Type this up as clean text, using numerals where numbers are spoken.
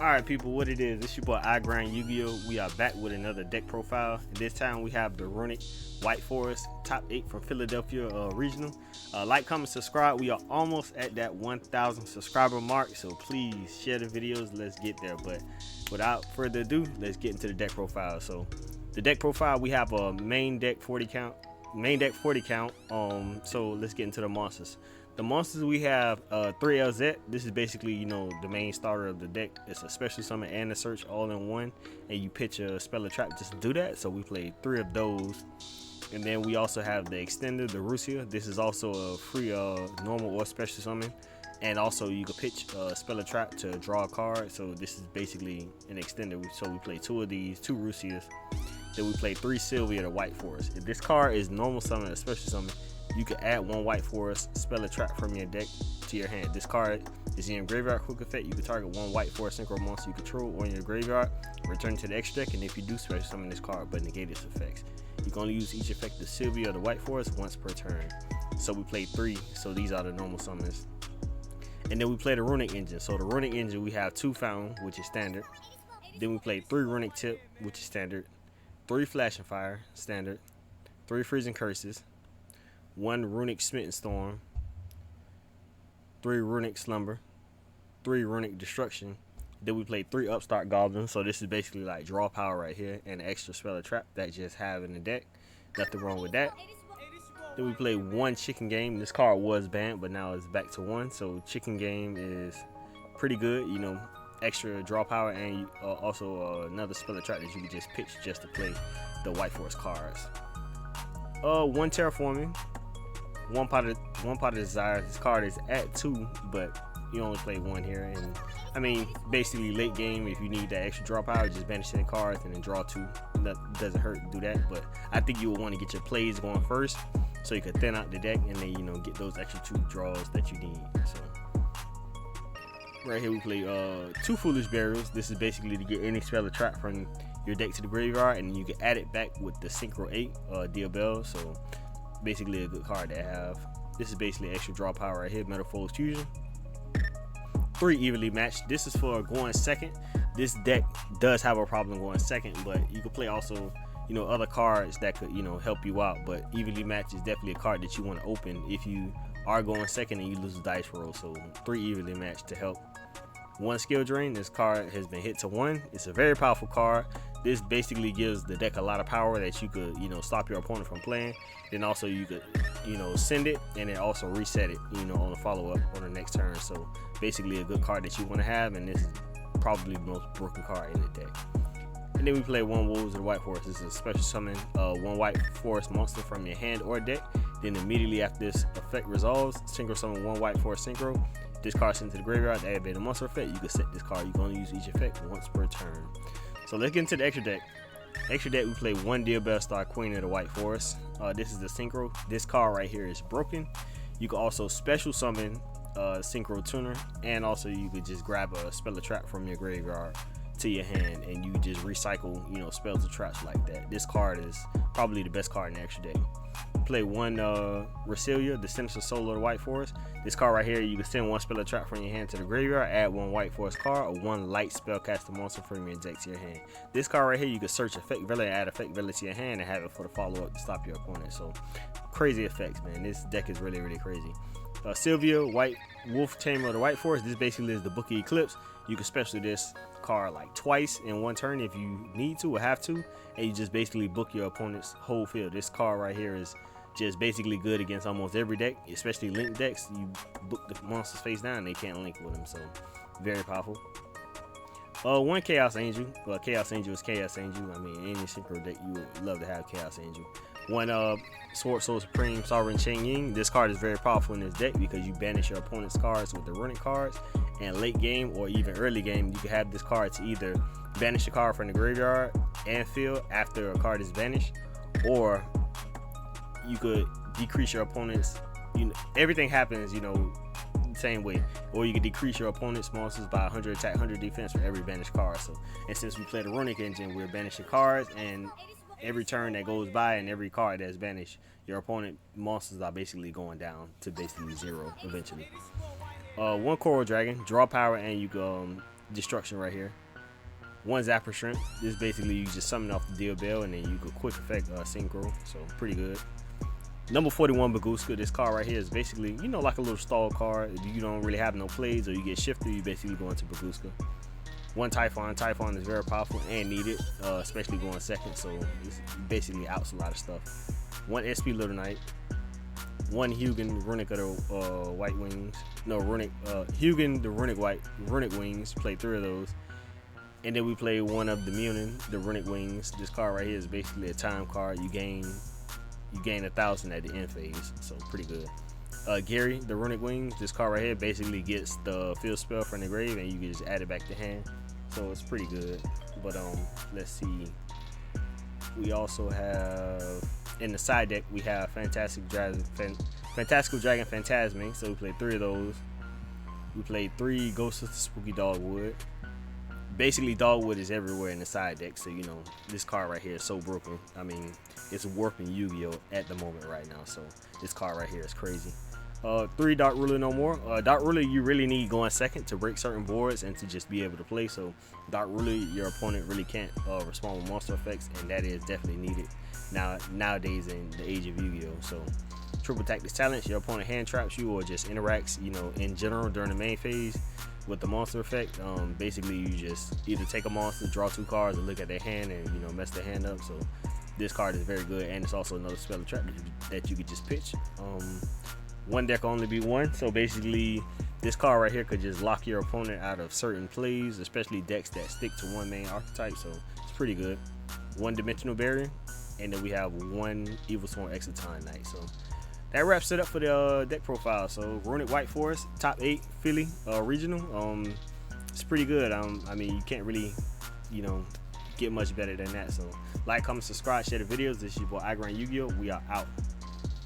Alright people, what it is, it's your boy Yu-Gi-Oh! We are back with another deck profile, and this time we have the Runick White Forest top 8 from Philadelphia regional. Like, comment, subscribe. We are almost at that 1,000 subscriber mark, so please share the videos. Let's get there. But without further ado, let's get into the deck profile. So the deck profile, we have a main deck 40 count. So let's get into the monsters. The monsters, we have 3 LZ. This is basically, the main starter of the deck. It's a special summon and a search all in one, and you pitch a spell or trap just to do that. So we played 3 of those. And then we also have the extender, the Runick. This is also a free normal or special summon, and also you can pitch a spell or trap to draw a card. So this is basically an extender. So we play 2 of these, 2 Runicks. Then we play 3 Sylvia, the White Forest. If this card is normal summon or special summon, you can add 1 White Forest, spell a trap from your deck to your hand. This card is in your graveyard quick effect. You can target 1 White Forest synchro monster you control or in your graveyard, return to the extra deck, and if you do special summon this card but negate its effects. You can only use each effect of Sylvia or the White Forest once per turn. So we played 3, so these are the normal summons. And then we play the Runick engine. So the Runick engine, we have 2 Fountain, which is standard. Then we played 3 Runick Tip, which is standard. 3 Flash and Fire, standard. 3 Freezing Curses. 1 Runick Smitten Storm, 3 Runick Slumber, 3 Runick Destruction. Then we played 3 Upstart Goblins. So this is basically like draw power right here and an extra spell or trap that just have in the deck. Nothing wrong with that. Then we played 1 Chicken Game. This card was banned, but now it's back to 1. So Chicken Game is pretty good. Extra draw power, and also another spell or trap that you can just pitch just to play the White Forest cards. 1 Terraforming. One pot of desire. This card is at 2, but you only play 1 here. And I mean, basically late game, if you need that extra draw power, just banish 10 cards and then draw 2. That doesn't hurt to do that, but I think you will want to get your plays going first, so you can thin out the deck and then get those extra 2 draws that you need. So right here we play 2 Foolish Burials. This is basically to get any spell or trap from your deck to the graveyard, and you can add it back with the Synchro 8 Deal Bell. So basically a good card to have. This is basically extra draw power right here. Metaphor's Fusion. 3 Evenly Matched. This is for going second. This deck does have a problem going second, but you can play also other cards that could help you out. But Evenly Matched is definitely a card that you want to open if you are going second and you lose a dice roll. So 3 Evenly Matched to help. 1 Skill Drain. This card has been hit to 1. It's a very powerful card. This basically gives the deck a lot of power that you could stop your opponent from playing. Then also you could send it and then also reset it on the follow-up on the next turn. So basically a good card that you want to have, and this is probably the most broken card in the deck. And then we play 1 Wolves of the White Forest. This is a special summon 1 White Forest monster from your hand or deck. Then immediately after this effect resolves, synchro summon 1 White Forest synchro. This card sent to the graveyard to activate a monster effect. You can set this card. You can only use each effect once per turn. So let's get into the extra deck. Extra deck, we play 1 Deal Bell Star Queen of the White Forest. This is the synchro. This card right here is broken. You can also special summon Synchro Tuner, and also you could just grab a spell or trap from your graveyard to your hand, and you just recycle spells or traps like that. This card is probably the best card in the extra deck. Play 1 Runick, the Sinister Soul of the White Forest. This card right here, you can send 1 spell or trap from your hand to the graveyard, add 1 White Forest card, or 1 light spellcaster monster from your deck to your hand. This card right here, you can search effect value, add effect value to your hand, and have it for the follow-up to stop your opponent. So crazy effects, man. This deck is really, really crazy. Sylvia, White Wolf Tamer of the White Forest. This basically is the Book of Eclipse. You can special this card like twice in 1 turn if you need to or have to, and you just basically book your opponent's whole field. This card right here is just basically good against almost every deck, especially linked decks. You book the monster's face down and they can't link with them, so very powerful. 1 Chaos Angel. Well, Chaos Angel is Chaos Angel. I mean, any synchro deck you would love to have Chaos Angel. 1 Sword Soul Supreme Sovereign Cheng Ying. This card is very powerful in this deck because you banish your opponent's cards with the Runick cards, and late game or even early game you can have this card to either banish a card from the graveyard and field after a card is banished, or you could decrease your opponent's everything happens same way, or you can decrease your opponent's monsters by 100 attack, 100 defense for every banished card. So, and since we play the Runick engine, we're banishing cards, and every turn that goes by and every card that's banished, your opponent monsters are basically going down to basically 0 eventually. 1 Coral Dragon, draw power, and you can destruction right here. 1 Zapper Shrimp. This basically you just summon off the deal bell and then you go quick effect synchro, so pretty good. Number 41 Baguska. This card right here is basically, you know, like a little stall card. If you don't really have no plays or you get shifted, you basically go into Baguska. 1 Typhon. Typhon is very powerful and needed, especially going second, so it basically outs a lot of stuff. 1 SP Little Knight. 1 Hugin Runick of the White Wings. No, Runick, Hugin the Runick Wings. Play 3 of those. And then we play 1 of the Munin, the Runick Wings. This card right here is basically a time card. You gain 1,000 at the end phase, so pretty good. Gary, the Runick Wings. This card right here basically gets the field spell from the grave, and you can just add it back to hand. So it's pretty good. But let's see. We also have in the side deck we have Fantastical Dragon Phantasme. So we played 3 of those. We played 3 Ghosts of the Spooky Dogwood. Basically, Dogwood is everywhere in the side deck, so you know this card right here is so broken. I mean, it's warping Yu-Gi-Oh at the moment right now, so this card right here is crazy. 3 Dark Ruler no more. Dark Ruler you really need going second to break certain boards and to just be able to play. So Dark Ruler, your opponent really can't respond with monster effects, and that is definitely needed nowadays in the age of Yu-Gi-Oh. So Triple Tactics Talents, your opponent hand traps you or just interacts, you know, in general during the main phase with the monster effect. Basically you just either take a monster, draw 2 cards, or look at their hand and, you know, mess their hand up. So this card is very good, and it's also another spell or trap that you could just pitch. 1 deck will only be 1, so basically this card right here could just lock your opponent out of certain plays, especially decks that stick to 1 main archetype, so it's pretty good. 1 Dimensional Barrier, and then we have 1 Evil Sworn Exciton Knight. So that wraps it up for the deck profile. So Runick White Forest, top 8 Philly regional. It's pretty good. I mean, you can't really, you know, get much better than that. So like, comment, subscribe, share the videos. This is your boy Yu-Gi-Oh. We are out.